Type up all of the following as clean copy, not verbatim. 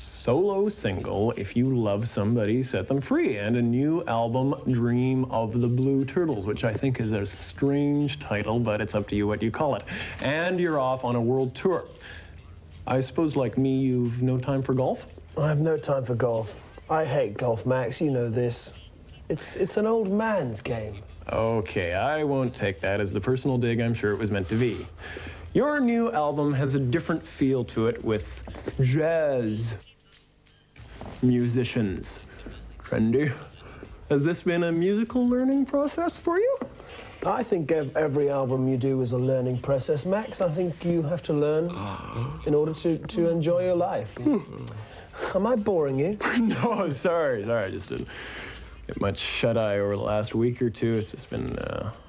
solo single, If You Love Somebody, Set Them Free, and a new album, Dream of the Blue Turtles, which I think is a strange title, but it's up to you what you call it. And you're off on a world tour. I suppose, like me, you've no time for golf? I have no time for golf. I hate golf, Max. You know this. It's an old man's game. Okay, I won't take that as the personal dig I'm sure it was meant to be. Your new album has a different feel to it with jazz musicians. Trendy. Has this been a musical learning process for you? I think every album you do is a learning process, Max. I think you have to learn in order to enjoy your life. Am I boring you? No, sorry. Just didn't get much shut-eye over the last week or two. It's just been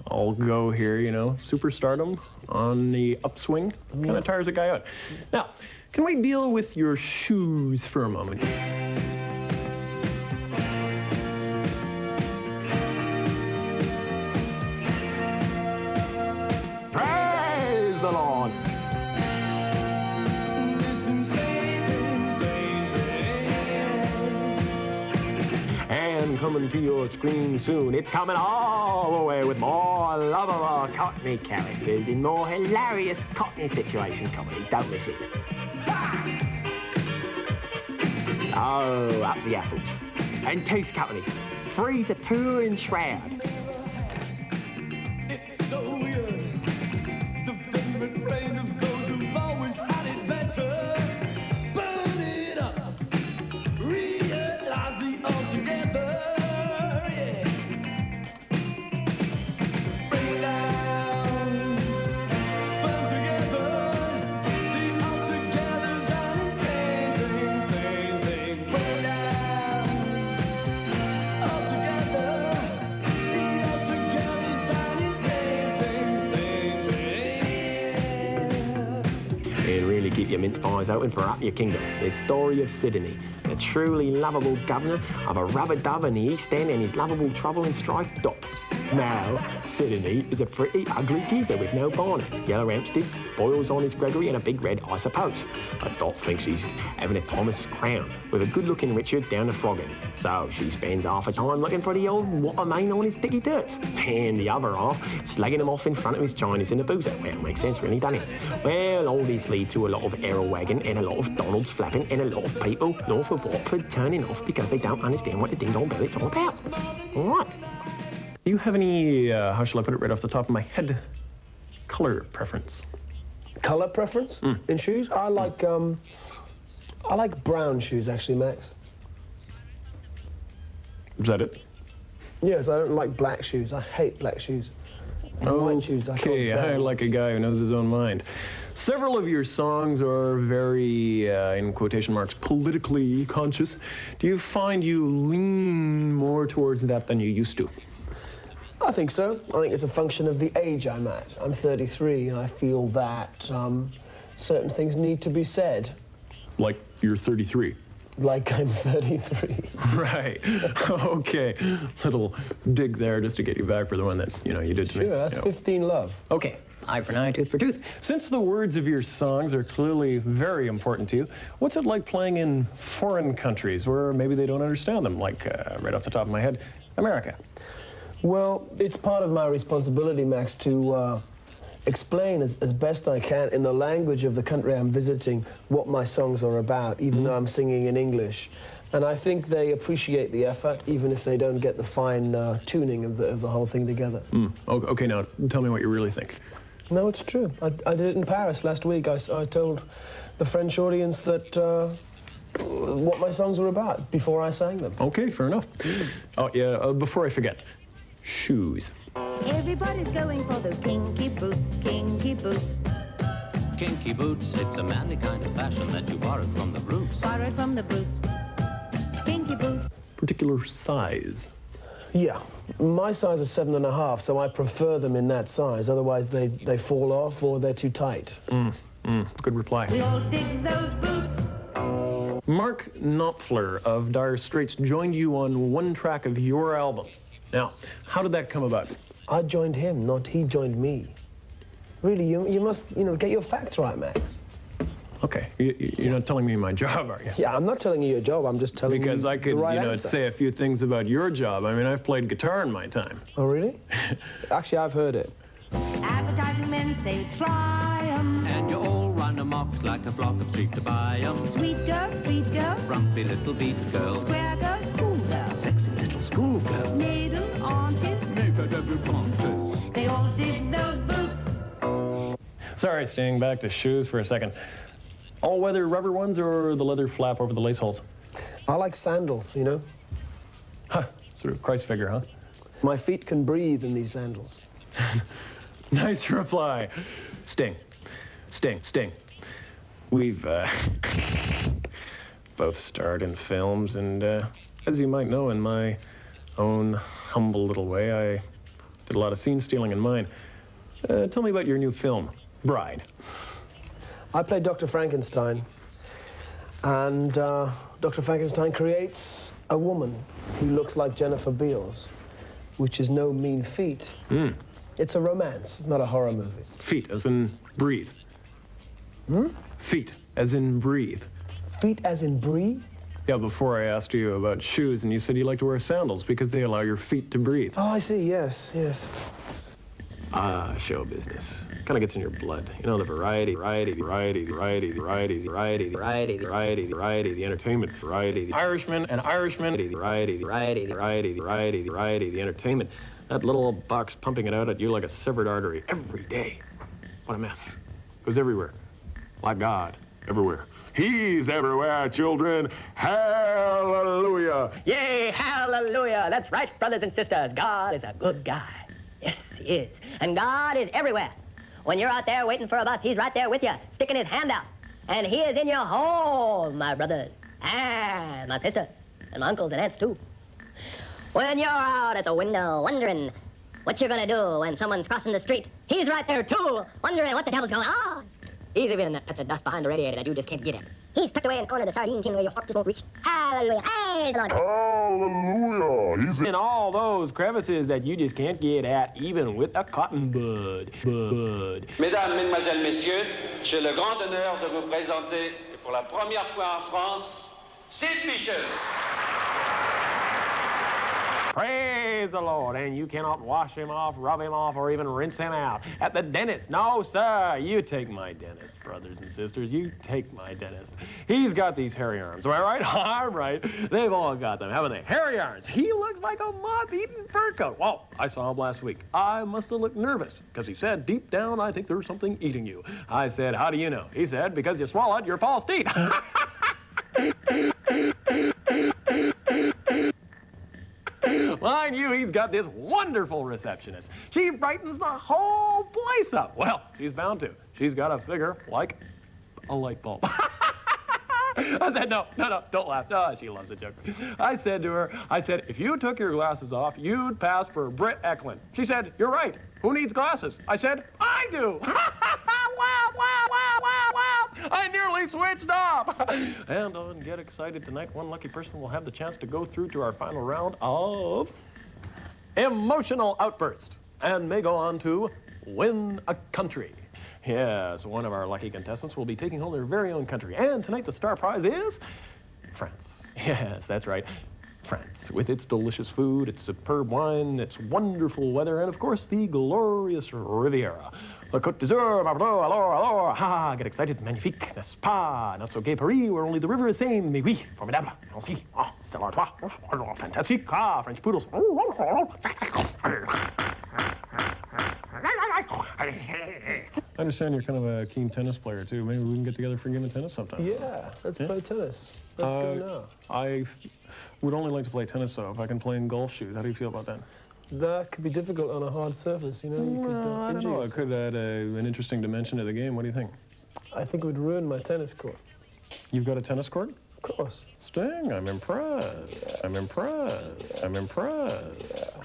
all go here, you know. Superstardom on the upswing. Kind of tires a guy out. Now, can we deal with your shoes for a moment? Praise the Lord. And coming to your screen soon, it's coming all the way with more lovable Cockney characters in more hilarious Cockney situation comedy. Don't miss it. Oh, up the apples. And Tooth Company. Three's a touring shroud. It's so weird. The favorite phrase of those who've always had it better. Burn it up. Realize the altogether. Yeah. Bring it down. Burn together. The altogether's an insane thing, same thing. Bring it down. Altogether. The altogether's an insane thing, same thing. It'll really keep your mince pies open for Up Your Kingdom. The story of Sydney, a truly lovable governor of a rubber dub in the East End and his lovable trouble and strife dot. Now, Sydney is a pretty ugly geezer with no bonnet, yellow Hampsteads, boils on his Gregory and a big red I suppose. But Dot thinks he's having a Thomas Crown with a good-looking Richard down the Froggin. So she spends half her time looking for the old water main on his dicky dirts, and the other half slagging him off in front of his Chinese in the boozer. Well, makes sense really, doesn't it? Well, all this leads to a lot of arrow wagging and a lot of Donalds flapping and a lot of people north of Watford turning off because they don't understand what the ding-dong bellet's all about. All right. Do you have any, how shall I put it right off the top of my head, color preference? Color preference in shoes? I like brown shoes, actually, Max. Is that it? Yes, I don't like black shoes. I hate black shoes. White shoes, I Okay, can't I bear. like a guy who knows his own mind. Several of your songs are very, in quotation marks, politically conscious. Do you find you lean more towards that than you used to? I think so. I think it's a function of the age I'm at. I'm 33, and I feel that certain things need to be said. Like you're 33. Like I'm 33. Right. Okay. Little dig there just to get you back for the one that, you know, you did to me. Sure, that's You know. 15 love. Okay. Eye for an eye, tooth for tooth. Since the words of your songs are clearly very important to you, what's it like playing in foreign countries where maybe they don't understand them? Like, right off the top of my head, America. Well, it's part of my responsibility, Max, to explain as best I can in the language of the country I'm visiting what my songs are about, even though I'm singing in English. And I think they appreciate the effort, even if they don't get the fine tuning of the whole thing together. Okay, now tell me what you really think. No, it's true. I did it in Paris last week. I told the French audience that what my songs were about before I sang them. Okay, fair enough. Oh, yeah, before I forget, shoes. Everybody's going for those kinky boots, kinky boots. Kinky boots, it's a manly kind of fashion that you borrowed from the brutes. Borrowed from the boots. Kinky boots. Particular size. Yeah, my size is 7.5, so I prefer them in that size. Otherwise, they fall off or they're too tight. Good reply. We all dig those boots. Mark Knopfler of Dire Straits joined you on one track of your album. Now, how did that come about? I joined him, not he joined me. Really, you must, get your facts right, Max. Okay, you're not telling me my job, are you? Yeah, I'm not telling you your job. I'm just telling Because you I could, the right you know, answer. say a few things about your job. I mean, I've played guitar in my time. Oh, really? Actually, I've heard it. Advertising men say try 'em. And you all run amok like a flock of sheep to buy 'em. Sweet girls, street girls, Frumpy little beach girls. square girls, cool girls, Sexy little schoolgirl. needle aunties, they all dig those boots. Sorry, Sting, back to shoes for a second. All-weather rubber ones or the leather flap over the lace holes? I like sandals, you know? Huh, sort of Christ figure, huh? My feet can breathe in these sandals. Nice reply. Sting. We've both starred in films, and as you might know, in my own humble little way, I did a lot of scene stealing in mine. Tell me about your new film, Bride. I played Dr. Frankenstein, and Dr. Frankenstein creates a woman who looks like Jennifer Beals, which is no mean feat. It's a romance, it's not a horror movie. Feet, as in breathe. Feet, as in breathe. Feet as in breathe? Yeah, before I asked you about shoes, and you said you like to wear sandals because they allow your feet to breathe. Oh, I see, yes. Ah, show business. Kind of gets in your blood. You know, the variety, the entertainment, the Irishman, the entertainment. That little box pumping it out at you like a severed artery every day. What a mess. Goes everywhere. Like God, everywhere. He's everywhere, children. Hallelujah. Yay, hallelujah. That's right, brothers and sisters. God is a good guy. Yes, he is. And God is everywhere. When you're out there waiting for a bus, he's right there with you, sticking his hand out. And he is in your home, my brothers, and my sisters, and my uncles and aunts, too. When you're out at the window wondering what you're gonna do when someone's crossing the street, he's right there, too, wondering what the devil's going on. He's even in that patch of dust behind the radiator that you just can't get at. He's tucked away in the corner of the sardine tin where your fork just won't reach. Hallelujah. Hey, the Lord. Hallelujah. He's in all those crevices that you just can't get at, even with a cotton bud. Mesdames, Mesdemoiselles, Messieurs, j'ai le grand honneur de vous présenter, pour la première fois en France, Sid Vicious. Praise the Lord. And you cannot wash him off, rub him off, or even rinse him out at the dentist. No, sir. You take my dentist, brothers and sisters. You take my dentist. He's got these hairy arms. Am I right? I'm right. They've all got them, haven't they? Hairy arms. He looks like a moth-eating fur coat. Well, I saw him last week. I must have looked nervous because he said, deep down, I think there's something eating you. I said, how do you know? He said, because you swallowed your false teeth. Mind you, he's got this wonderful receptionist. She brightens the whole place up. Well, she's bound to. She's got a figure like a light bulb. I said, no, don't laugh. No, she loves a joke. I said to her, if you took your glasses off, you'd pass for Britt Eklund. She said, you're right. Who needs glasses? I said, I do. Wow. I nearly switched off. And don't get excited tonight. One lucky person will have the chance to go through to our final round of emotional outburst and may go on to win a country. Yes, one of our lucky contestants will be taking home their very own country. And tonight the star prize is France. Yes, that's right. France, with its delicious food, its superb wine, its wonderful weather, and of course the glorious Riviera. La Côte d'Azur, alors, ha, get excited, magnifique, n'est-ce pas? Not so gay Paris, where only the river is same, mais oui, formidable, merci, ah, c'est l'artois, fantastique, ah, French poodles. I understand you're kind of a keen tennis player, too. Maybe we can get together for a game of tennis sometime. Yeah, let's play tennis. Let's go now. I would only like to play tennis, though, if I can play in golf shoes. How do you feel about that? That could be difficult on a hard surface, you know? You could, I don't know. It could add an interesting dimension to the game. What do you think? I think it would ruin my tennis court. You've got a tennis court? Of course. Sting, I'm impressed. Yeah. I'm impressed. Yeah. I'm impressed. Yeah.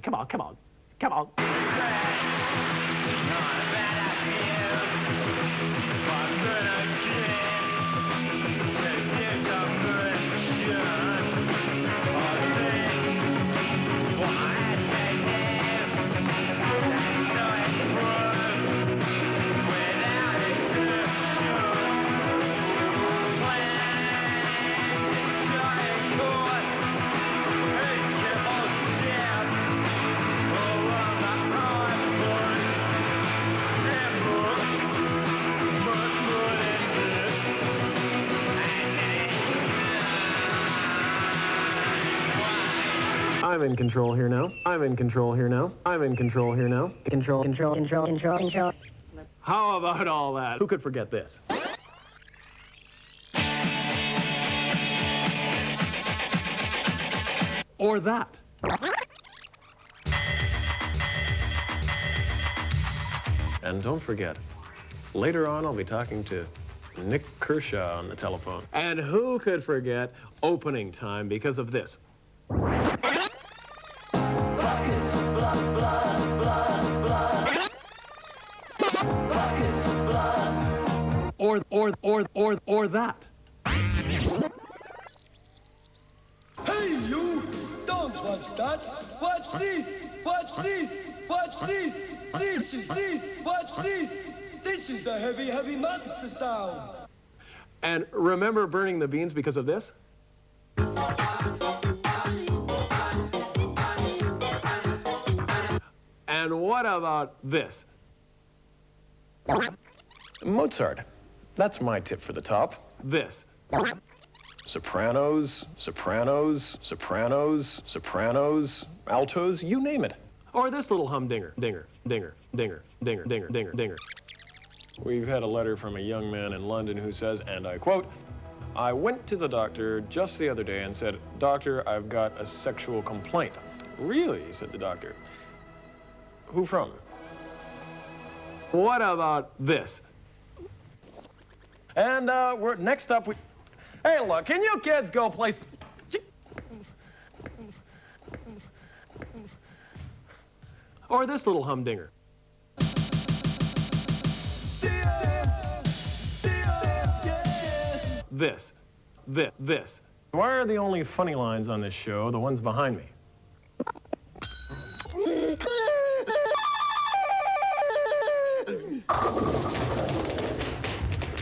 Come on, come on, come on. I'm in control here now. I'm in control here now. I'm in control here now. Control, control, control, control, control. How about all that? Who could forget this? Or that. And don't forget, later on I'll be talking to Nick Kershaw on the telephone. And who could forget opening time because of this? Buckets of blood, blood, blood, blood. Buckets of blood. Or that. Hey, you! Don't watch that! Watch this! Watch this! Watch this! This is this! Watch this! This is the heavy, heavy monster sound! And remember burning the beans because of this? And what about this? Mozart. That's my tip for the top. This. Sopranos, sopranos, sopranos, sopranos, altos, you name it. Or this little humdinger, dinger, dinger, dinger, dinger, dinger, dinger, dinger. We've had a letter from a young man in London who says, and I quote, "I went to the doctor just the other day and said, 'Doctor, I've got a sexual complaint.' 'Really?' said the doctor. 'Who from?' What about this? And we're next up. Hey, look, can you kids go play? Or this little humdinger. This. Why are the only funny lines on this show the ones behind me?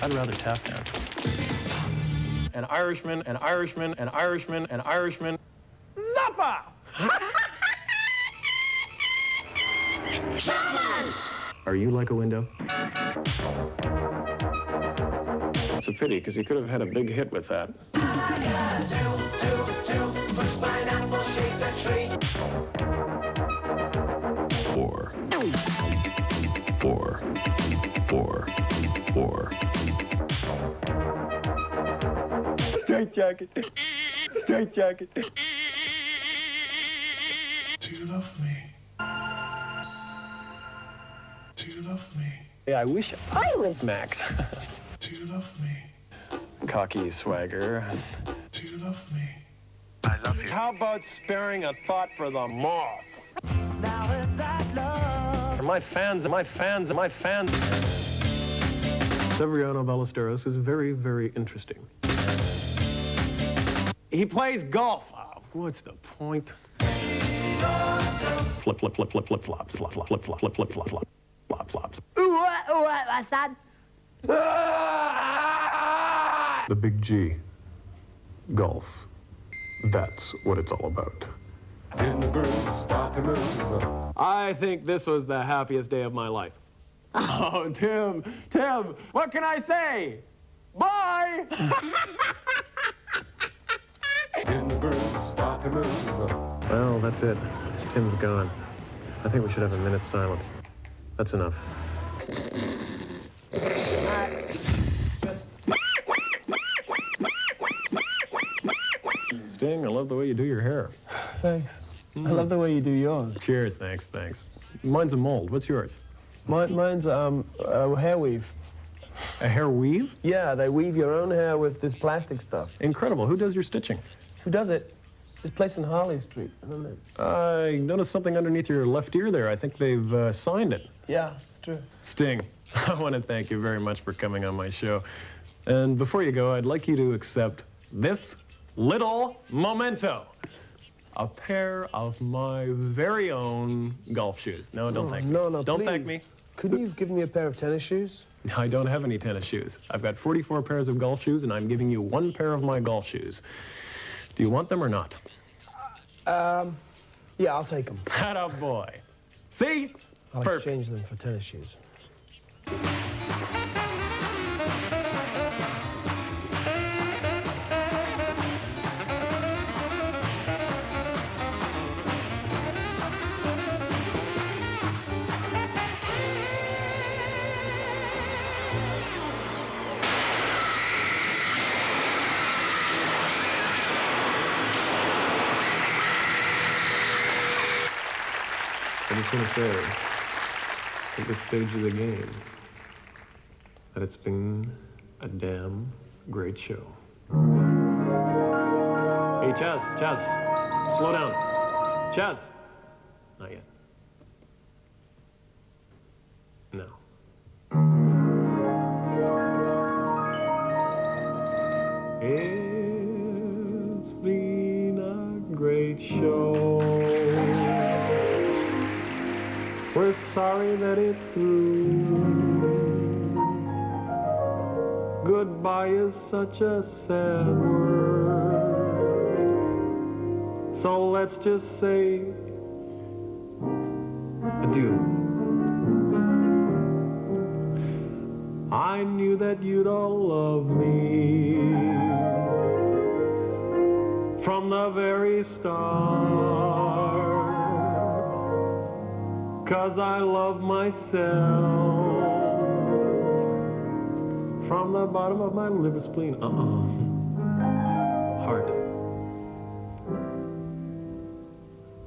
I'd rather tap dance. An Irishman, an Irishman, an Irishman, an Irishman. Zappa! Are you like a window? It's a pity, because he could have had a big hit with that. Four. Straight jacket. Straight jacket. Do you love me? Do you love me? Yeah, I wish I was Max. Do you love me? Cocky swagger. Do you love me? I love you. How about sparing a thought for the moth? Now is that love? For my fans. Severiano Ballesteros is very, very interesting. He plays golf. Oh, what's the point? Flip, flip, flip, flip, flip, flops, flop, flop, flip, flop, flip, flip, flop, flop, flop, flops. What's that? The big G. Golf. That's what it's all about. I think this was the happiest day of my life. Oh, Tim, what can I say? Bye! Well, that's it. Tim's gone. I think we should have a minute's silence. That's enough. Sting, I love the way you do your hair. Thanks. I love the way you do yours. Cheers, thanks. Mine's a mold. What's yours? Mine's a hair weave. A hair weave? Yeah, they weave your own hair with this plastic stuff. Incredible. Who does your stitching? Who does it? This place in Harley Street, isn't it? I noticed something underneath your left ear there. I think they've signed it. Yeah, it's true. Sting, I want to thank you very much for coming on my show. And before you go, I'd like you to accept this little memento. A pair of my very own golf shoes. No, don't thank me. No, Don't please. thank me. Couldn't you have given me a pair of tennis shoes? I don't have any tennis shoes. I've got 44 pairs of golf shoes, and I'm giving you 1 pair of my golf shoes. Do you want them or not? Yeah, I'll take them. Attaboy. See? I'll Perfect. exchange them for tennis shoes. I just want to say, at this stage of the game, that it's been a damn great show. Hey, Chaz, slow down. Chaz. Not yet. No. It's been a great show. We're sorry that it's through. Goodbye is such a sad word. So let's just say adieu. I knew that you'd all love me from the very start. 'Cause I love myself from the bottom of my liver spleen, heart.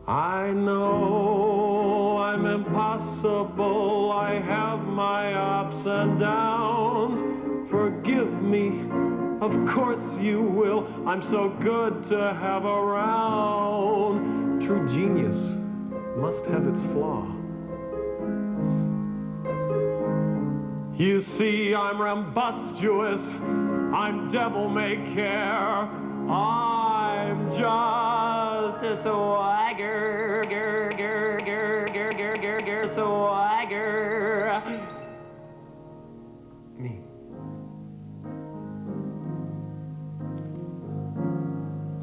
I know I'm impossible, I have my ups and downs. Forgive me, of course you will, I'm so good to have around. True genius must have its flaw. You see, I'm rambustuous, I'm devil-may-care, I'm just a swagger, swagger. Me.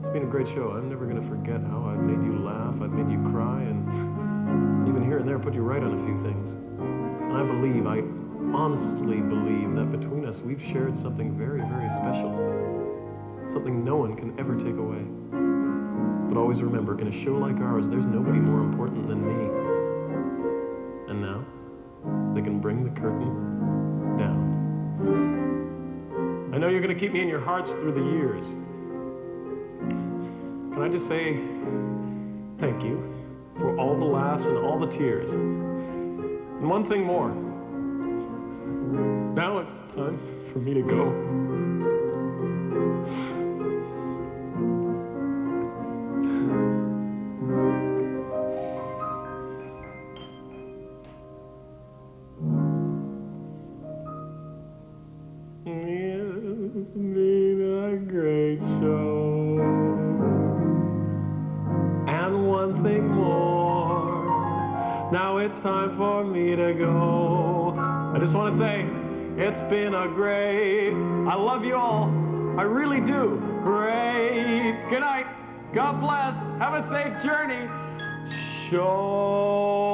It's been a great show. I'm never gonna forget how I've made you laugh, I've made you cry, and even here and there put you right on a few things. And I honestly believe that between us we've shared something very, very special. Something no one can ever take away. But always remember, in a show like ours, there's nobody more important than me. And now, they can bring the curtain down. I know you're gonna keep me in your hearts through the years. Can I just say thank you for all the laughs and all the tears. And one thing more. Now it's time for me to go. It's been a great show. And one thing more. Now it's time for me to go. I just want to say, it's been a great, I love you all, I really do, great, good night, God bless, have a safe journey, show.